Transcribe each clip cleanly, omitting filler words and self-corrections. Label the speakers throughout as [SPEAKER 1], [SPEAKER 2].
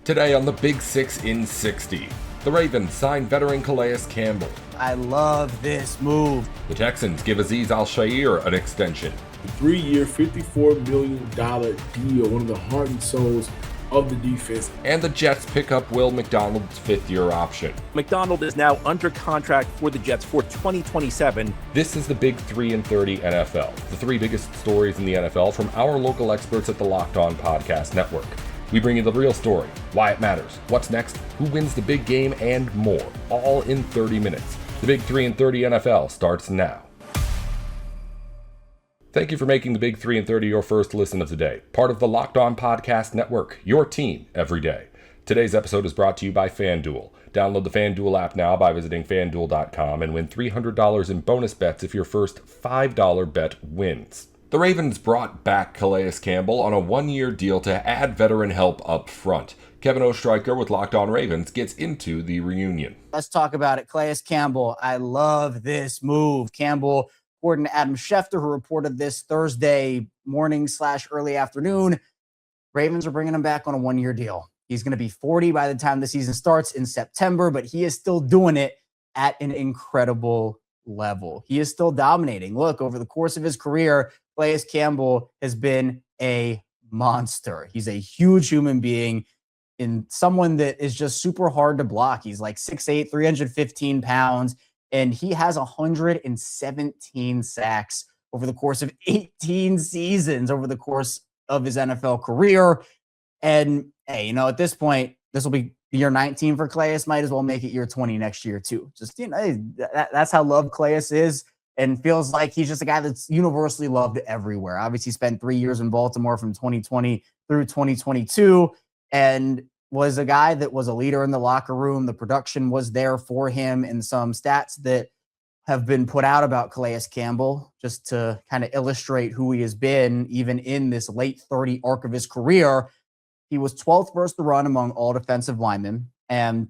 [SPEAKER 1] Today on the Big Six in 60, the Ravens sign veteran Calais Campbell.
[SPEAKER 2] I love this move.
[SPEAKER 1] The Texans give Azeez Al-Shaair an extension.
[SPEAKER 3] The 3-year, $54 million deal, one of the heart and souls of the defense.
[SPEAKER 1] And the Jets pick up Will McDonald's 5th-year option.
[SPEAKER 4] McDonald is now under contract for the Jets for 2027.
[SPEAKER 1] This is the Big 3 in 30 NFL, the 3 biggest stories in the NFL from our local experts at the Locked On Podcast Network. We bring you the real story, why it matters, what's next, who wins the big game, and more, all in 30 minutes. The Big 3 in 30 NFL starts now. Thank you for making the Big 3 in 30 your first listen of the day. Part of the Locked On Podcast Network, your team every day. Today's episode is brought to you by FanDuel. Download the FanDuel app now by visiting FanDuel.com and win $300 in bonus bets if your first $5 bet wins. The Ravens brought back Calais Campbell on a 1-year deal to add veteran help up front. Kevin Ostreicher with Locked On Ravens gets into the reunion.
[SPEAKER 2] Let's talk about it. Calais Campbell, I love this move. Campbell, according to Adam Schefter, who reported this Thursday morning / early afternoon, Ravens are bringing him back on a 1-year deal. He's going to be 40 by the time the season starts in September, but he is still doing it at an incredible level. He is still dominating. Look, over the course of his career, Calais Campbell has been a monster. He's a huge human being and someone that is just super hard to block. He's like 6'8", 315 pounds, and he has 117 sacks over the course of 18 seasons over the course of his NFL career. And hey, at this point, this will be year 19 for Calais. Might as well make it year 20 next year too. Just, that's how loved Calais is. And feels like he's just a guy that's universally loved everywhere. Obviously spent 3 years in Baltimore from 2020 through 2022 and was a guy that was a leader in the locker room. The production was there for him, and some stats that have been put out about Calais Campbell just to kind of illustrate who he has been even in this late 30 arc of his career. He was 12th versus the run among all defensive linemen, and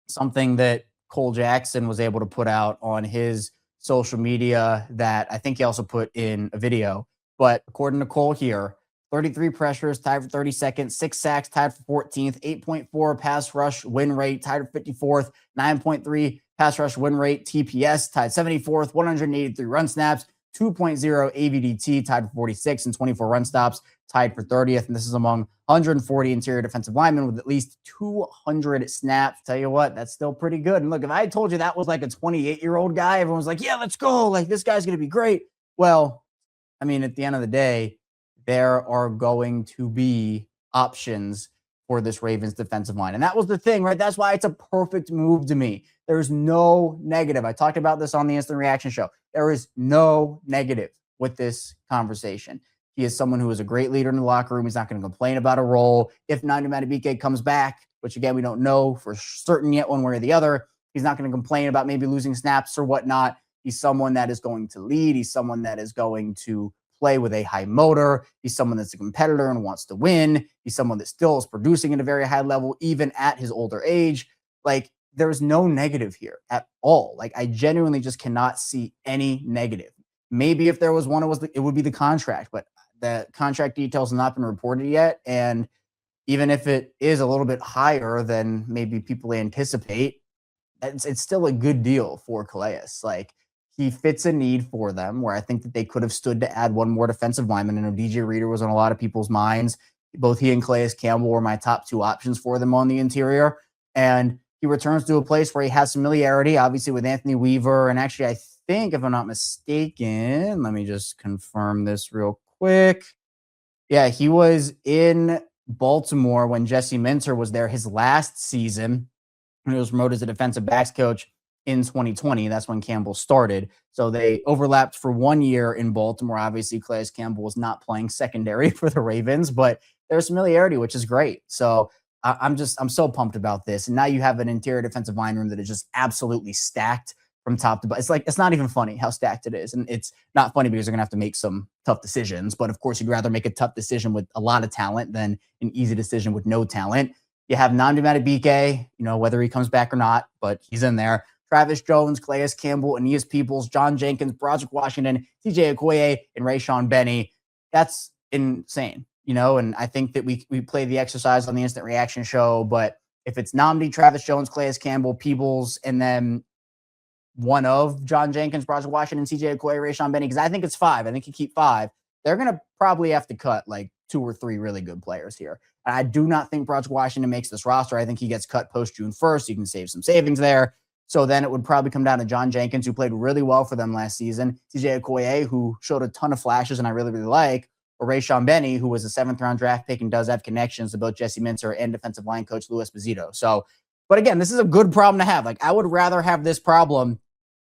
[SPEAKER 2] something that Cole Jackson was able to put out on his social media that I think he also put in a video. But according to Cole here, 33 pressures, tied for 32nd, 6 sacks, tied for 14th, 8.4 pass rush win rate, tied for 54th, 9.3 pass rush win rate, TPS, tied 74th, 183 run snaps, 2.0 AVDT, tied for 46, and 24 run stops, tied for 30th. And this is among 140 interior defensive linemen with at least 200 snaps. Tell you what, that's still pretty good. And look, if I had told you that was like a 28-year-old guy, everyone was like, yeah, let's go. Like, this guy's going to be great. Well, I mean, at the end of the day, there are going to be options for this Ravens defensive line. And that was the thing, right? That's why it's a perfect move to me. There's no negative. I talked about this on the Instant Reaction Show. There is no negative with this conversation. He is someone who is a great leader in the locker room. He's not going to complain about a role. If Nandi Madubuike comes back, which again, we don't know for certain yet one way or the other, he's not going to complain about maybe losing snaps or whatnot. He's someone that is going to lead. He's someone that is going to play with a high motor. He's someone that's a competitor and wants to win. He's someone that still is producing at a very high level, even at his older age. Like, there's no negative here at all. Like, I genuinely just cannot see any negative. Maybe if there was one, it would be the contract, but the contract details have not been reported yet. And even if it is a little bit higher than maybe people anticipate, it's still a good deal for Calais. Like, he fits a need for them where I think that they could have stood to add one more defensive lineman. I know DJ Reader was on a lot of people's minds. Both he and Calais Campbell were my top 2 options for them on the interior. And he returns to a place where he has familiarity, obviously, with Anthony Weaver. And actually, I think, if I'm not mistaken, let me just confirm this real quick. Yeah, he was in Baltimore when Jesse Minter was there his last season. He was promoted as a defensive backs coach in 2020. That's when Campbell started. So they overlapped for 1 year in Baltimore. Obviously, Calais Campbell was not playing secondary for the Ravens, but there's familiarity, which is great. So I'm so pumped about this. And now you have an interior defensive line room that is just absolutely stacked from top to bottom. It's not even funny how stacked it is. And it's not funny because they're going to have to make some tough decisions. But of course, you'd rather make a tough decision with a lot of talent than an easy decision with no talent. You have Nandi Madubuike, whether he comes back or not, but he's in there. Travis Jones, Calais Campbell, Aeneas Peoples, John Jenkins, Broderick Washington, TJ Okoye, and Rayshawn Benny. That's insane. and I think that we play the exercise on the instant reaction show, but if it's Nnamdi, Travis Jones, Calais Campbell, Peebles, and then one of John Jenkins, Broderick Washington, CJ Okoye, Rayshon Benny, because I think it's 5. I think you keep 5. They're going to probably have to cut like 2 or 3 really good players here. And I do not think Broderick Washington makes this roster. I think he gets cut post June 1st. You can save some savings there. So then it would probably come down to John Jenkins, who played really well for them last season, CJ Okoye, who showed a ton of flashes and I really, really like, or Rayshon Benny, who was a 7th-round draft pick and does have connections to both Jesse Minter and defensive line coach Louis Esposito. So, but again, this is a good problem to have. Like, I would rather have this problem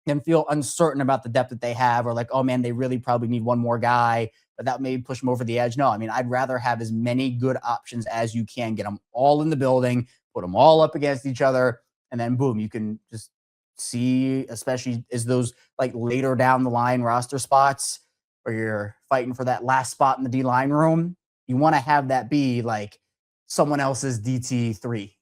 [SPEAKER 2] than feel uncertain about the depth that they have, or like, oh man, they really probably need one more guy, but that may push them over the edge. No, I mean, I'd rather have as many good options as you can, get them all in the building, put them all up against each other, and then boom, you can just see, especially as those like later down the line roster spots where you're fighting for that last spot in the D-line room, you want to have that be like someone else's DT3,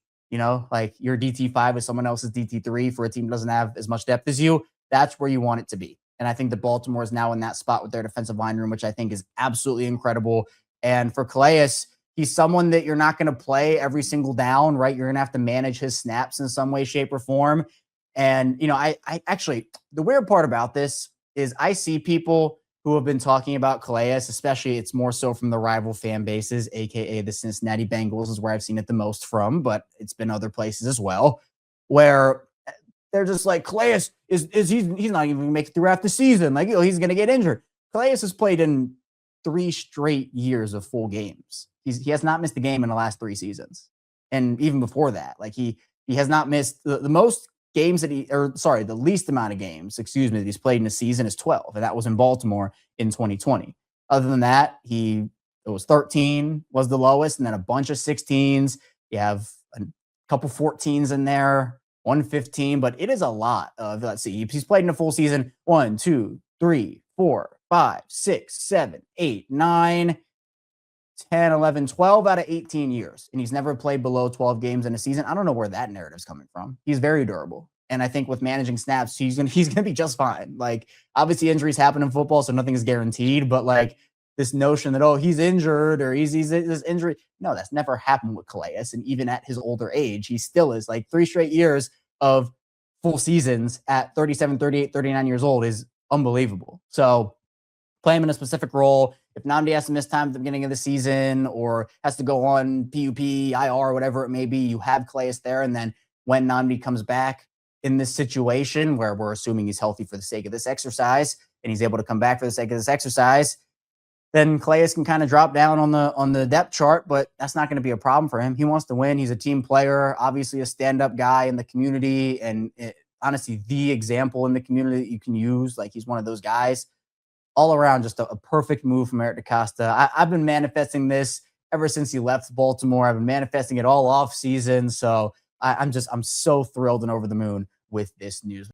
[SPEAKER 2] like your DT5 is someone else's DT3 for a team that doesn't have as much depth as you. That's where you want it to be. And I think that Baltimore is now in that spot with their defensive line room, which I think is absolutely incredible. And for Calais, he's someone that you're not going to play every single down, right? You're going to have to manage his snaps in some way, shape, or form. And, I actually, the weird part about this is I see people who have been talking about Calais, especially it's more so from the rival fan bases, aka the Cincinnati Bengals is where I've seen it the most from, but it's been other places as well, where they're just like, Calais he's not even gonna make it throughout the season. Like, he's gonna get injured. Calais has played in 3 straight years of full games. He has not missed a game in the last 3 seasons. And even before that, like he has not missed the most games that the least amount of games, that he's played in a season is 12, and that was in Baltimore in 2020. Other than that, it was 13 was the lowest, and then a bunch of 16s. You have a couple 14s in there, 115, but it is a lot of, let's see, he's played in a full season 1, 2, 3, 4, 5, 6, 7, 8, 9, 10, 11, 12 out of 18 years. And he's never played below 12 games in a season. I don't know where that narrative's coming from. He's very durable. And I think with managing snaps, he's gonna be just fine. Like, obviously injuries happen in football, so nothing is guaranteed. But like this notion that, he's injured or he's this injury. No, that's never happened with Calais. And even at his older age, he still is like 3 straight years of full seasons at 37, 38, 39 years old is unbelievable. So play him in a specific role. If Nnamdi has to miss time at the beginning of the season or has to go on PUP, IR, whatever it may be, you have Calais there. And then when Nnamdi comes back in this situation where we're assuming he's healthy for the sake of this exercise and he's able to come back for the sake of this exercise, then Calais can kind of drop down on the depth chart, but that's not going to be a problem for him. He wants to win. He's a team player, obviously a stand-up guy in the community, and honestly, the example in the community that you can use. Like, he's one of those guys. All around, just a perfect move from Eric DeCosta. I've been manifesting this ever since he left Baltimore. I've been manifesting it all off season. So I'm so thrilled and over the moon with this news.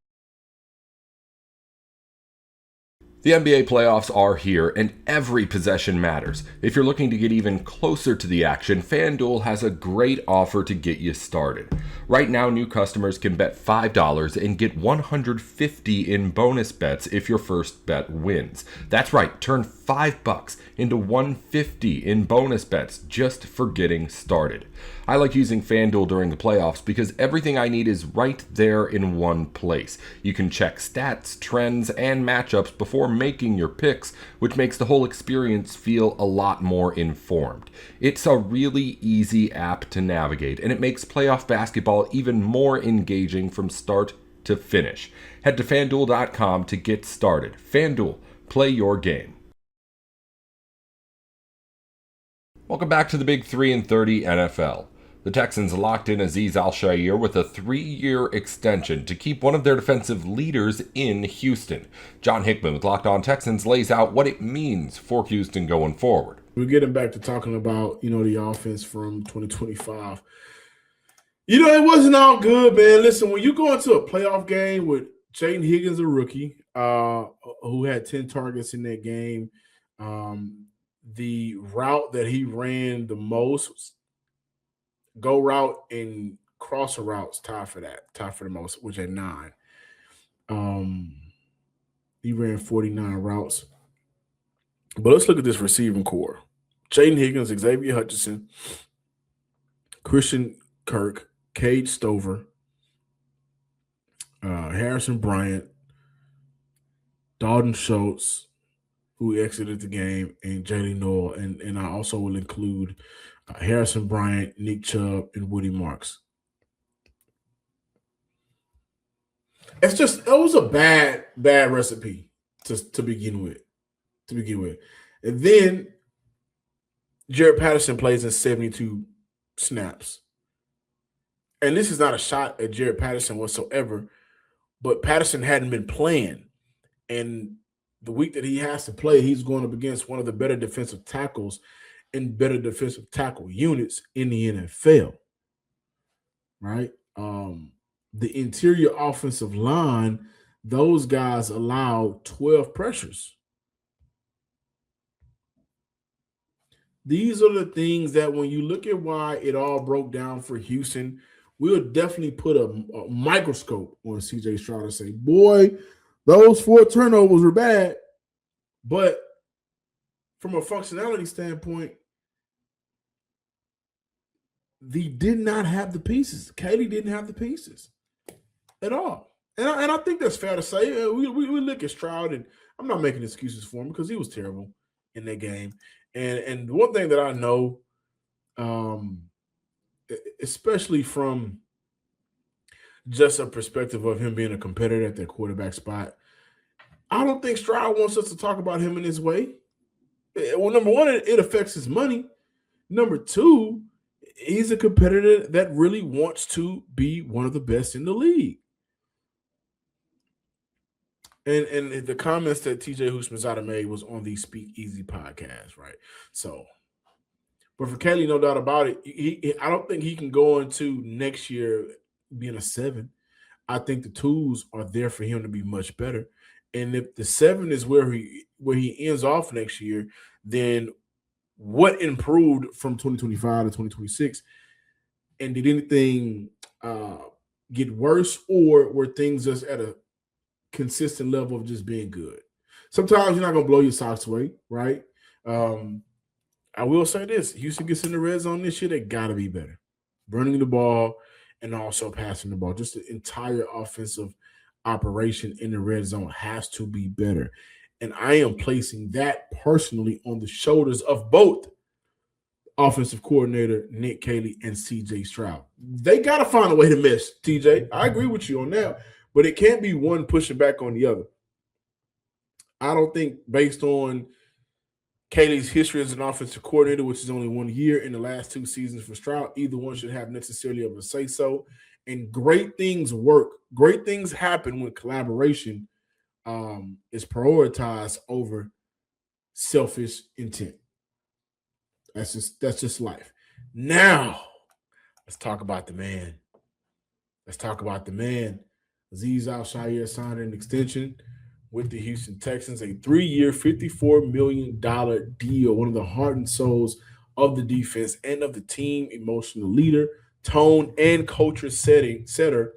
[SPEAKER 1] The NBA playoffs are here, and every possession matters. If you're looking to get even closer to the action, FanDuel has a great offer to get you started. Right now, new customers can bet $5 and get $150 in bonus bets if your first bet wins. That's right, turn $5 into $150 in bonus bets just for getting started. I like using FanDuel during the playoffs because everything I need is right there in one place. You can check stats, trends, and matchups before making your picks, which makes the whole experience feel a lot more informed. It's a really easy app to navigate, and it makes playoff basketball even more engaging from start to finish. Head to FanDuel.com to get started. FanDuel, play your game. Welcome back to the Big 3 and 30 NFL. The Texans locked in Azeez Al-Shaair with a 3-year extension to keep one of their defensive leaders in Houston. John Hickman with Locked On Texans lays out what it means for Houston going forward.
[SPEAKER 3] We're getting back to talking about, the offense from 2025. It wasn't all good, man. Listen, when you go into a playoff game with Jaden Higgins, a rookie, who had 10 targets in that game, the route that he ran the most, go route and crosser routes tied for the most, which at 9. He ran 49 routes. But let's look at this receiving core. Jaden Higgins, Xavier Hutchinson, Christian Kirk, Cade Stover, Harrison Bryant, Dalton Schultz, who exited the game, and Jalen Noel. And I also will include Harrison Bryant, Nick Chubb, and Woody Marks. It was a bad recipe to begin with. And then Jared Patterson plays in 72 snaps. And this is not a shot at Jared Patterson whatsoever, but Patterson hadn't been playing. And the week that he has to play, he's going up against one of the better defensive tackles and better defensive tackle units in the NFL. Right? The interior offensive line, those guys allowed 12 pressures. These are the things that when you look at why it all broke down for Houston, we'll definitely put a microscope on C.J. Stroud and say, boy, those 4 turnovers were bad. But from a functionality standpoint, they did not have the pieces. Katie didn't have the pieces at all. And I think that's fair to say. We look at Stroud, and I'm not making excuses for him because he was terrible in that game. And one thing that I know, especially from just a perspective of him being a competitor at that quarterback spot, I don't think Stroud wants us to talk about him in this way. Well, number one, it affects his money. Number two, he's a competitor that really wants to be one of the best in the league. And the comments that TJ Houshmandzadeh made was on the Speak Easy podcast, right? So, but for Kelly, no doubt about it, I don't think he can go into next year being a 7. I think the tools are there for him to be much better. And if the 7 is where he ends off next year, then what improved from 2025 to 2026? And did anything get worse, or were things just at a consistent level of just being good? Sometimes you're not going to blow your socks away, right? I will say this. Houston gets in the red zone this year, they got to be better. Running the ball and also passing the ball. Just the entire offensive operation in the red zone has to be better. And I am placing that personally on the shoulders of both offensive coordinator Nick Caley and C.J. Stroud. They got to find a way to mesh, TJ. I agree with you on that, but it can't be one pushing back on the other. I don't think, based on Caley's history as an offensive coordinator, which is only 1 year in the last 2 seasons for Stroud, either one should have necessarily of a say-so. And great things work. Great things happen when collaboration is prioritized over selfish intent. That's just life. Now, let's talk about the man. Azeez Al-Shaair signed an extension with the Houston Texans, a 3-year, $54 million deal, one of the heart and souls of the defense and of the team, emotional leader, tone, and culture setter,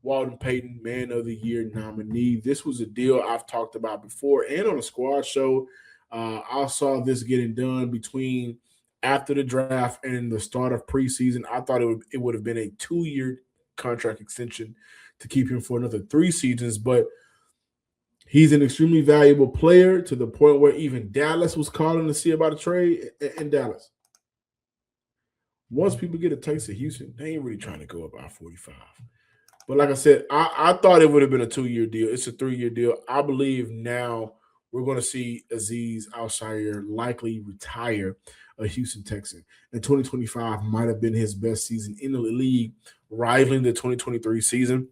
[SPEAKER 3] Walden Payton, Man of the Year nominee. This was a deal I've talked about before and on a squad show. I saw this getting done between after the draft and the start of preseason. I thought it would have been a 2-year contract extension to keep him for another 3 seasons, but he's an extremely valuable player to the point where even Dallas was calling to see about a trade in Dallas. Once people get a taste of Houston, they ain't really trying to go up I-45. But like I said, I thought it would have been a 2-year deal. It's a 3-year deal. I believe now we're going to see Azeez Al-Shaair likely retire a Houston Texan. And 2025 might have been his best season in the league, rivaling the 2023 season.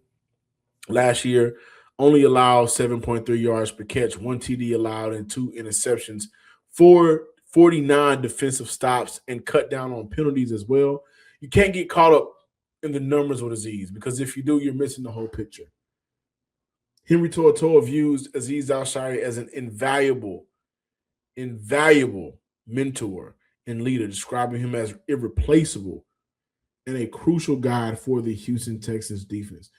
[SPEAKER 3] Last year, only allowed 7.3 yards per catch, 1 TD allowed, and 2 interceptions, 49 defensive stops, and cut down on penalties as well. You can't get caught up in the numbers with Azeez, because if you do, you're missing the whole picture. Henry To'oTo'o views Azeez Al-Shaair as an invaluable mentor and leader, describing him as irreplaceable and a crucial guide for the Houston Texans defense.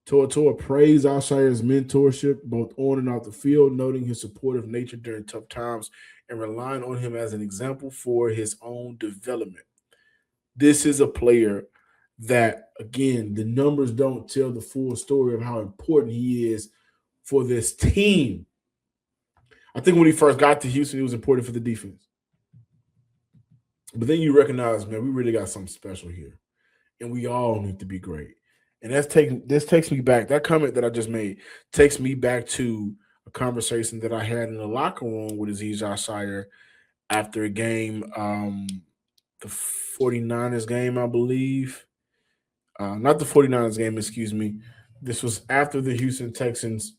[SPEAKER 3] Tua praised Alshire's mentorship both on and off the field, noting his supportive nature during tough times and relying on him as an example for his own development. This is a player that, again, the numbers don't tell the full story of how important he is for this team. I think when he first got to Houston, he was important for the defense. But then you recognize, man, we really got something special here. And we all need to be great. And this takes me back. That comment that I just made takes me back to a conversation that I had in the locker room with Azeez Al-Shire after a game, the 49ers game, I believe. Not the 49ers game, excuse me. This was after the Houston Texans,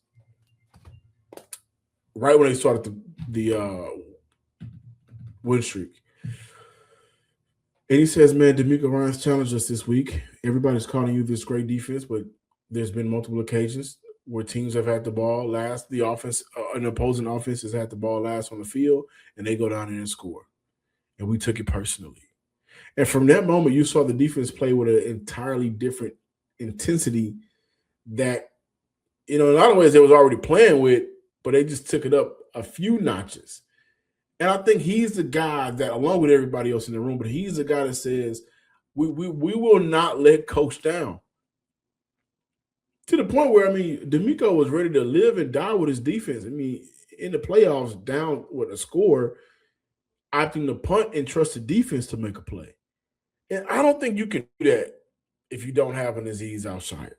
[SPEAKER 3] right when they started the win streak. And he says, man, D'Amico Ryans challenged us this week. Everybody's calling you this great defense, but there's been multiple occasions where teams have had the ball last. The offense, an opposing offense has had the ball last on the field, and they go down there and score. And we took it personally. And from that moment, you saw the defense play with an entirely different intensity that, in a lot of ways, they was already playing with, but they just took it up a few notches. And I think he's the guy that, along with everybody else in the room, but he's the guy that says, we will not let coach down. To the point where, I mean, D'Amico was ready to live and die with his defense. I mean, in the playoffs, down with a score, opting to punt and trust the defense to make a play. And I don't think you can do that if you don't have an Azeez Al-Shire.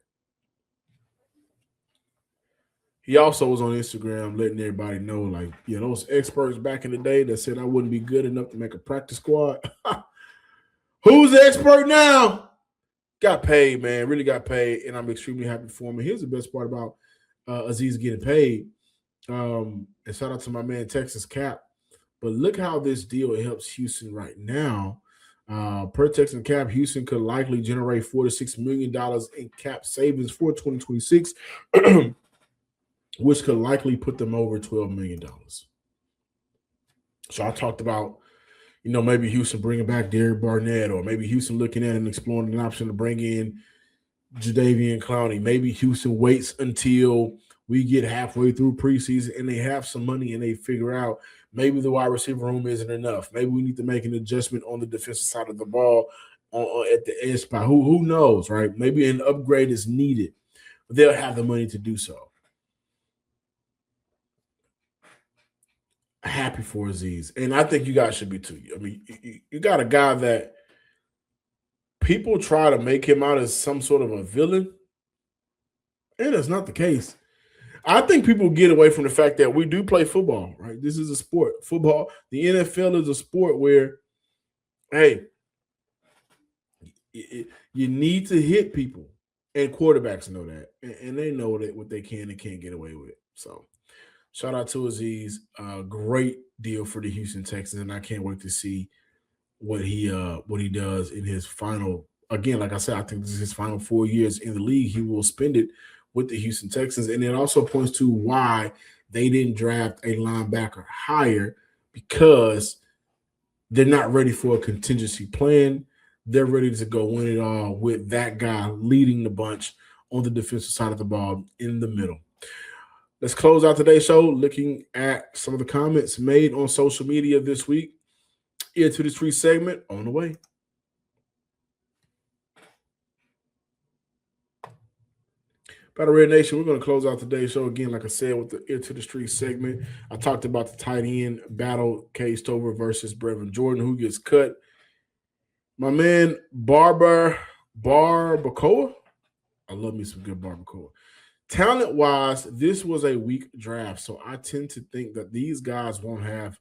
[SPEAKER 3] He also was on Instagram letting everybody know, like, you know, those experts back in the day that said I wouldn't be good enough to make a practice squad. Who's the expert now? Got paid, man. Really got paid, and I'm extremely happy for him. And here's the best part about Azeez getting paid. And shout out to my man Texas Cap. But look how this deal helps Houston right now. Per Texas Cap, Houston could likely generate $4 to $6 million in cap savings for 2026. Which could likely put them over $12 million. So I talked about, you know, maybe Houston bringing back Derek Barnett, or maybe Houston looking at and exploring an option to bring in Jadeveon Clowney. Maybe Houston waits until we get halfway through preseason and they have some money and they figure out maybe the wide receiver room isn't enough. Maybe we need to make an adjustment on the defensive side of the ball at the edge spot. Who knows, right? Maybe an upgrade is needed. They'll have the money to do so. Happy for Azeez, and I think you guys should be too. I mean, you got a guy that people try to make him out as some sort of a villain, and that's not the case. I think people get away from the fact that we do play football, right? This is a sport. Football, the NFL is a sport where, hey, you need to hit people, and quarterbacks know that, and they know that what they can and can't get away with. So, shout out to Azeez. Great deal for the Houston Texans, and I can't wait to see what he does in his final. Again, like I said, I think this is his final 4 years in the league. He will spend it with the Houston Texans, and it also points to why they didn't draft a linebacker higher, because they're not ready for a contingency plan. They're ready to go win it all with that guy leading the bunch on the defensive side of the ball in the middle. Let's close out today's show looking at some of the comments made on social media this week. Ear to the Street segment on the way. Battle Red Nation, we're going to close out today's show again, like I said, with the Ear to the Street segment. I talked about the tight end battle, Cade Stover versus Brevin Jordan, who gets cut. My man, Barbacoa. I love me some good Barbacoa. Talent-wise, this was a weak draft, so I tend to think that these guys won't have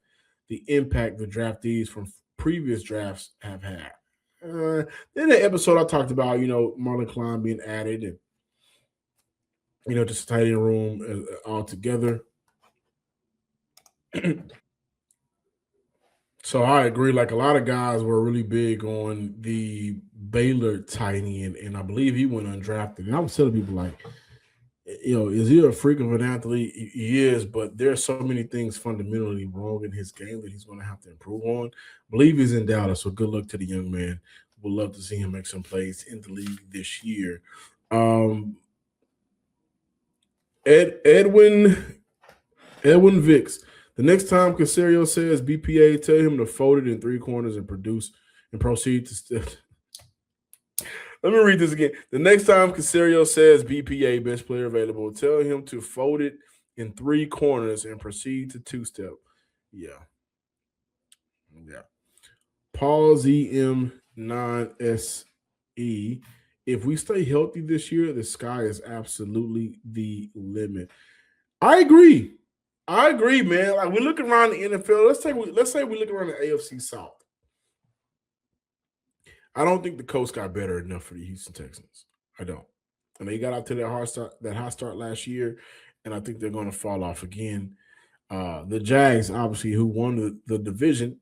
[SPEAKER 3] the impact the draftees from previous drafts have had. In the episode, I talked about, you know, Marlon Klein being added and, you know, just a tight end room all together. So I agree. Like, a lot of guys were really big on the Baylor tight end, and I believe he went undrafted. And I was telling people, like, you know, is he a freak of an athlete? He is, but there are so many things fundamentally wrong in his game that he's going to have to improve on. I believe he's in Dallas, so good luck to the young man. We'll love to see him make some plays in the league this year. Edwin Vicks. The next time Casario says BPA, tell him to fold it in three corners and proceed to Let me read this again. The next time Casario says BPA, best player available, tell him to fold it in three corners and proceed to two-step. Yeah. Paul ZM9SE. If we stay healthy this year, the sky is absolutely the limit. I agree, man. Like, we look around the NFL. Let's say we look around the AFC South. I don't think the Colts got better enough for the Houston Texans. I don't. And they got out to that hot start last year, and I think they're going to fall off again. The Jags, obviously, who won the division,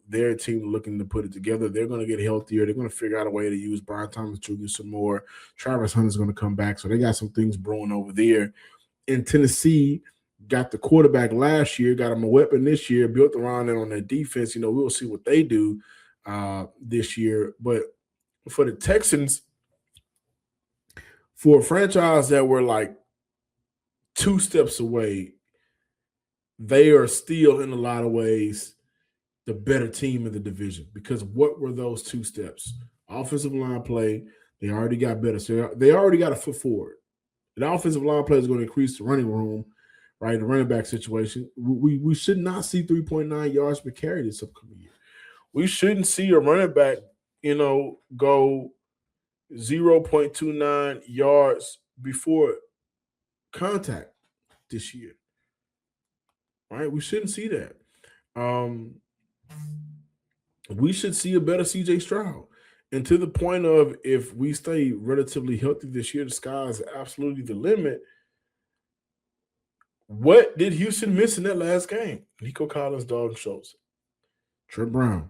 [SPEAKER 3] their team looking to put it together. They're going to get healthier. They're going to figure out a way to use Brian Thomas Jr. some more. Travis Hunter's going to come back. So they got some things brewing over there. In Tennessee, got the quarterback last year, got him a weapon this year, built around it on their defense. We'll see what they do this year. But for the Texans, for a franchise that were like two steps away, they are still in a lot of ways the better team in the division, because what were those two steps? Offensive line play, they already got better. So they already got a foot forward. The offensive line play is going to increase the running room, right? The running back situation. We should not see 3.9 yards per carry this upcoming year. We shouldn't see a running back, go 0.29 yards before contact this year. Right? We shouldn't see that. We should see a better CJ Stroud. And to the point of, if we stay relatively healthy this year, the sky is absolutely the limit. What did Houston miss in that last game? Nico Collins, Dalton Schultz, Trent Brown.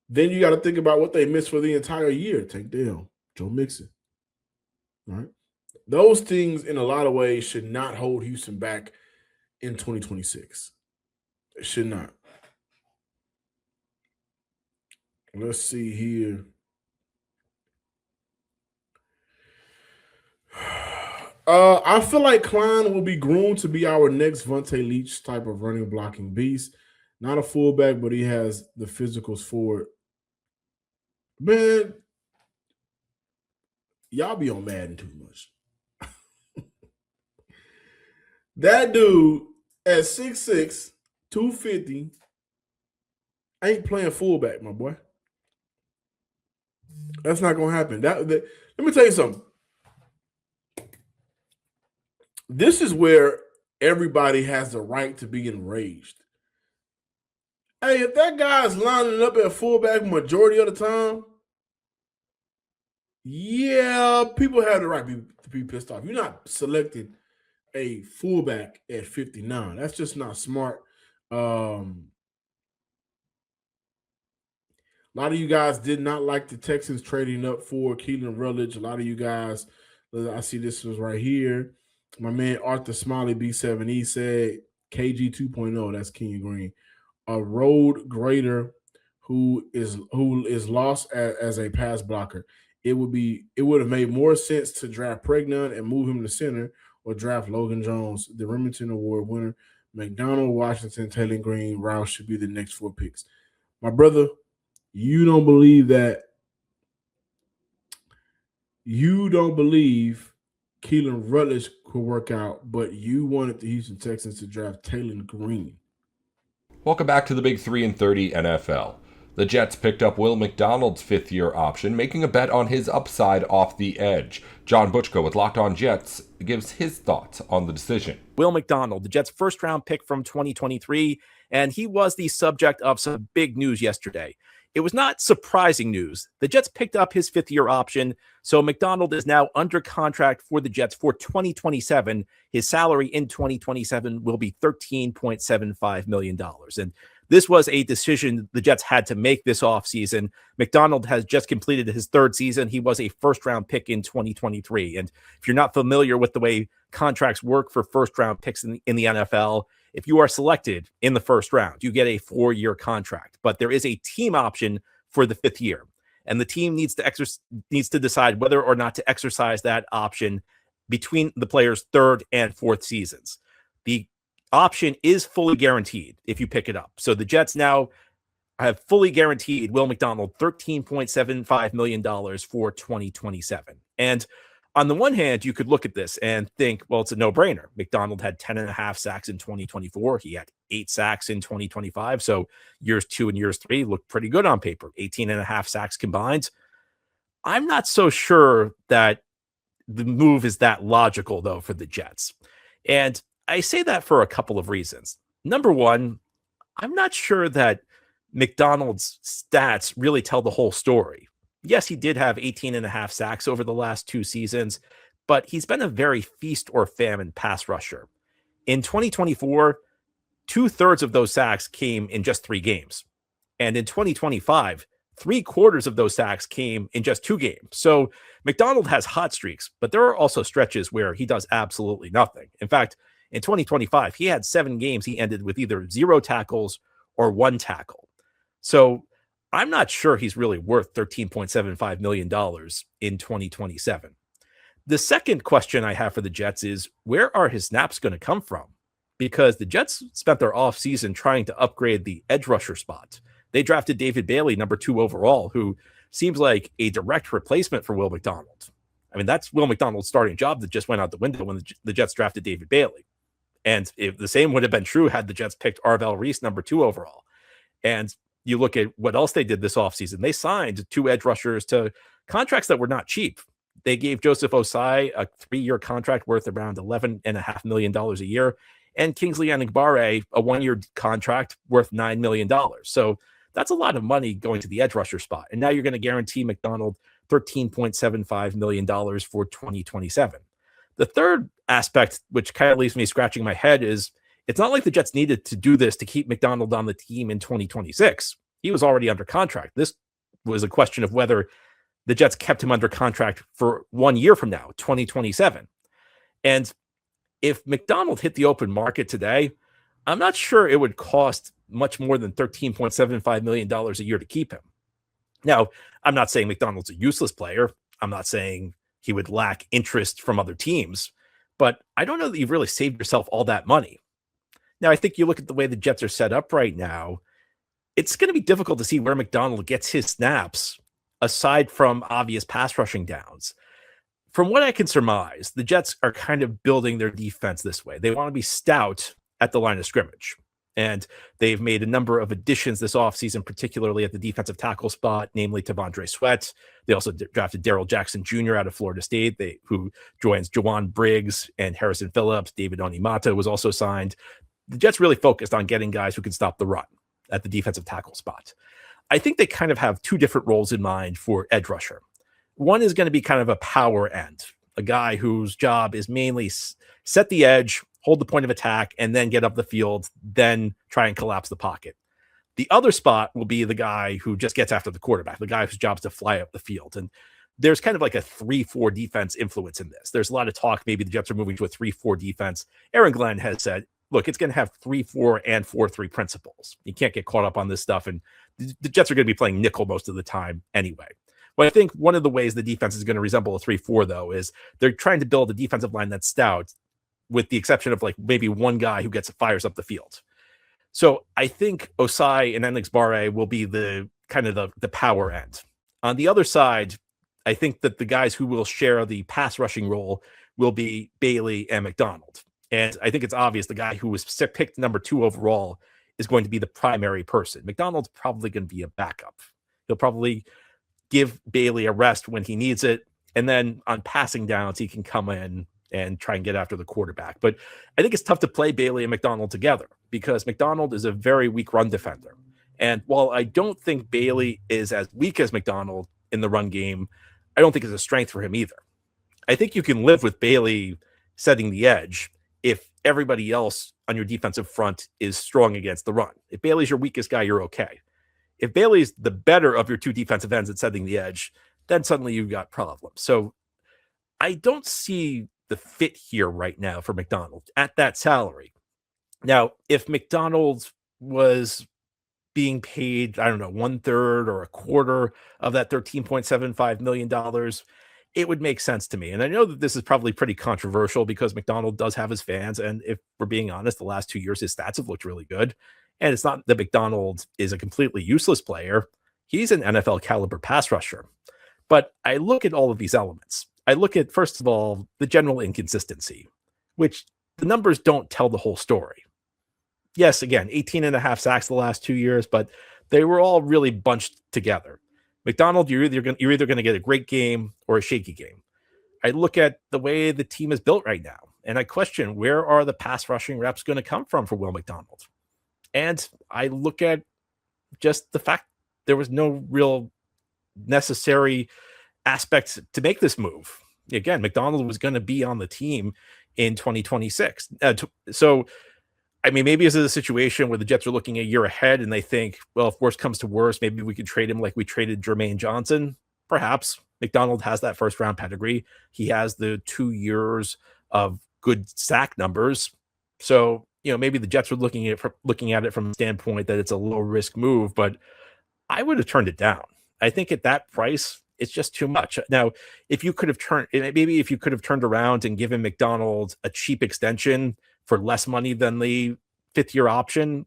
[SPEAKER 3] Then you got to think about what they missed for the entire year. Tank Dell, Joe Mixon. Right? Those things, in a lot of ways, should not hold Houston back in 2026. It should not. Let's see here. I feel like Klein will be groomed to be our next Vontae Leach type of running blocking beast. Not a fullback, but he has the physicals for it. Man, y'all be on Madden too much. That dude at 6'6", 250, ain't playing fullback, my boy. That's not going to happen. Let me tell you something. This is where everybody has the right to be enraged. Hey, if that guy's lining up at fullback majority of the time, yeah, people have the right to be pissed off. You're not selecting a fullback at 59. That's just not smart. A lot of you guys did not like the Texans trading up for Keelan Rutledge. A lot of you guys, I see this was right here. My man Arthur Smiley B7E said KG 2.0. That's Kenyon Green, a road grader who is lost as a pass blocker. It would have made more sense to draft Pregnon and move him to center, or draft Logan Jones, the Remington Award winner. McDonald, Washington, Taylor Green, Rouse should be the next 4 picks. My brother, you don't believe that. You don't believe Keelan Rutledge could work out, but you wanted the Houston Texans to draft Taylor Green.
[SPEAKER 1] Welcome back to the Big 3 and 30 NFL. The Jets picked up Will McDonald's fifth-year option, making a bet on his upside off the edge. John Butchko with Locked On Jets gives his thoughts on the decision.
[SPEAKER 4] Will McDonald, the Jets' first-round pick from 2023, and he was the subject of some big news yesterday. It was not surprising news. The Jets picked up his fifth-year option, so McDonald is now under contract for the Jets for 2027. His salary in 2027 will be $13.75 million. And this was a decision the Jets had to make this offseason. McDonald has just completed his third season. He was a first-round pick in 2023. And if you're not familiar with the way contracts work for first-round picks in the NFL, if you are selected in the first round, you get a 4-year contract. But there is a team option for the 5th year. And the team needs to decide whether or not to exercise that option between the player's third and fourth seasons. The option is fully guaranteed if you pick it up. So the Jets now have fully guaranteed Will McDonald $13.75 million for 2027. And on the one hand, you could look at this and think, well, it's a no-brainer. McDonald had 10.5 sacks in 2024. He had 8 sacks in 2025. So years 2 and years 3 look pretty good on paper. 18.5 sacks combined. I'm not so sure that the move is that logical, though, for the Jets. And I say that for a couple of reasons. Number one, I'm not sure that McDonald's stats really tell the whole story. Yes, he did have 18.5 sacks over the last 2 seasons, but he's been a very feast or famine pass rusher. In 2024, 2/3 of those sacks came in just 3 games. And in 2025, 3/4 of those sacks came in just 2 games. So McDonald has hot streaks, but there are also stretches where he does absolutely nothing. In fact, in 2025, he had 7 games he ended with either 0 tackles or 1 tackle. So I'm not sure he's really worth $13.75 million in 2027. The second question I have for the Jets is, where are his snaps going to come from? Because the Jets spent their offseason trying to upgrade the edge rusher spot. They drafted David Bailey, number 2 overall, who seems like a direct replacement for Will McDonald. I mean, that's Will McDonald's starting job that just went out the window when the Jets drafted David Bailey. And if the same would have been true had the Jets picked Arvell Reese, number 2 overall. And you look at what else they did this offseason. They signed 2 edge rushers to contracts that were not cheap. They gave Joseph Osai a 3-year contract worth around $11.5 million a year, and Kingsley Enagbare a 1-year contract worth $9 million. So that's a lot of money going to the edge rusher spot. And now you're going to guarantee McDonald $13.75 million for 2027. The third aspect, which kind of leaves me scratching my head, is it's not like the Jets needed to do this to keep McDonald on the team in 2026. He was already under contract. This was a question of whether the Jets kept him under contract for 1 year from now, 2027. And if McDonald hit the open market today, I'm not sure it would cost much more than $13.75 million a year to keep him. Now, I'm not saying McDonald's a useless player. I'm not saying he would lack interest from other teams, but I don't know that you've really saved yourself all that money. Now, I think you look at the way the Jets are set up right now, it's going to be difficult to see where McDonald gets his snaps aside from obvious pass rushing downs. From what I can surmise, the Jets are kind of building their defense this way. They want to be stout at the line of scrimmage. And they've made a number of additions this offseason, particularly at the defensive tackle spot, namely T'Vondre Sweat. They also drafted Darrell Jackson Jr. out of Florida State, who joins Jawan Briggs and Harrison Phillips. David Onyemata was also signed. The Jets really focused on getting guys who can stop the run at the defensive tackle spot. I think they kind of have 2 different roles in mind for edge rusher. One is going to be kind of a power end, a guy whose job is mainly set the edge, hold the point of attack, and then get up the field, then try and collapse the pocket. The other spot will be the guy who just gets after the quarterback, the guy whose job is to fly up the field. And there's kind of like a 3-4 defense influence in this. There's a lot of talk, maybe the Jets are moving to a 3-4 defense. Aaron Glenn has said, look, it's going to have 3-4 and 4-3 principles. You can't get caught up on this stuff. And the Jets are going to be playing nickel most of the time anyway. But I think one of the ways the defense is going to resemble a 3-4, though, is they're trying to build a defensive line that's stout, with the exception of like maybe one guy who fires up the field. So I think Osai and Enagbare will be the kind of the power end. On the other side, I think that the guys who will share the pass rushing role will be Bailey and McDonald. And I think it's obvious the guy who was picked number 2 overall is going to be the primary person. McDonald's probably going to be a backup. He'll probably give Bailey a rest when he needs it. And then on passing downs, he can come in and try and get after the quarterback. But I think it's tough to play Bailey and McDonald together because McDonald is a very weak run defender. And while I don't think Bailey is as weak as McDonald in the run game, I don't think it's a strength for him either. I think you can live with Bailey setting the edge if everybody else on your defensive front is strong against the run. If Bailey's your weakest guy, you're okay. If Bailey's the better of your 2 defensive ends at setting the edge, then suddenly you've got problems. So I don't see the fit here right now for McDonald at that salary. Now, if McDonald was being paid, I don't know, 1/3 or a quarter of that $13.75 million, it would make sense to me. And I know that this is probably pretty controversial because McDonald does have his fans. And if we're being honest, the last 2 years, his stats have looked really good. And it's not that McDonald is a completely useless player. He's an NFL caliber pass rusher. But I look at all of these elements. I look at, first of all, the general inconsistency, which the numbers don't tell the whole story. Yes, again, 18 and a half sacks the last 2 years, but they were all really bunched together. McDonald, you're either going to get a great game or a shaky game. I look at the way the team is built right now, and I question, where are the pass rushing reps going to come from for Will McDonald? And I look at just the fact there was no real necessary aspects to make this move. Again, McDonald was going to be on the team in 2026. So, I mean, maybe this is a situation where the Jets are looking a year ahead and they think, well, if worse comes to worse, maybe we could trade him like we traded Jermaine Johnson. Perhaps. McDonald has that first round pedigree. He has the 2 years of good sack numbers. So, maybe the Jets were looking at it from a standpoint that it's a low risk move, but I would have turned it down. I think at that price, it's just too much. Now, if you could have turned around and given McDonald a cheap extension for less money than the 5th-year option,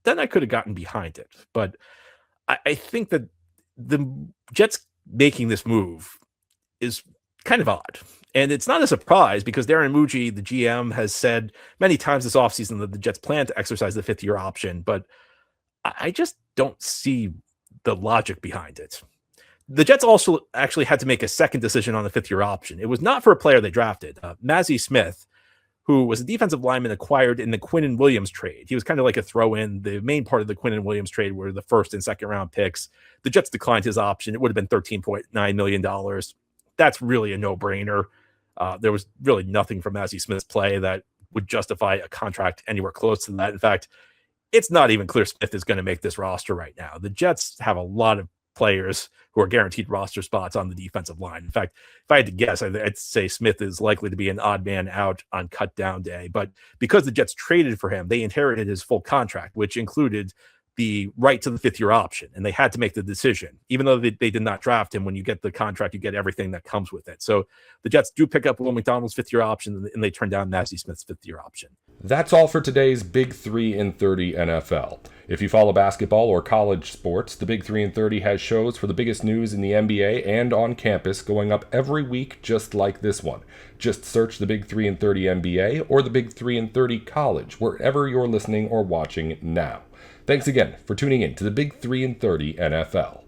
[SPEAKER 4] then I could have gotten behind it. But I think that the Jets making this move is kind of odd. And it's not a surprise because Darren Muji, the GM, has said many times this offseason that the Jets plan to exercise the 5th-year option. But I just don't see the logic behind it. The Jets also actually had to make a second decision on the 5th-year option. It was not for a player they drafted. Mazi Smith, who was a defensive lineman acquired in the Quinnen Williams trade. He was kind of like a throw-in. The main part of the Quinnen Williams trade were the 1st and 2nd round picks. The Jets declined his option. It would have been $13.9 million. That's really a no-brainer. There was really nothing from Mazi Smith's play that would justify a contract anywhere close to that. In fact, it's not even clear Smith is going to make this roster right now. The Jets have a lot of players who are guaranteed roster spots on the defensive line. In fact, if I had to guess, I'd say Smith is likely to be an odd man out on cut down day. But because the Jets traded for him, they inherited his full contract, which included the right to the 5th-year option. And they had to make the decision. Even though they did not draft him, when you get the contract, you get everything that comes with it. So the Jets do pick up Will McDonald's 5th-year option, and they turn down Mazi Smith's 5th-year option.
[SPEAKER 1] That's all for today's Big 3 in 30 NFL. If you follow basketball or college sports, the Big 3 in 30 has shows for the biggest news in the NBA and on campus going up every week just like this one. Just search the Big 3 in 30 NBA or the Big 3 in 30 college wherever you're listening or watching now. Thanks again for tuning in to the Big 3 in 30 NFL.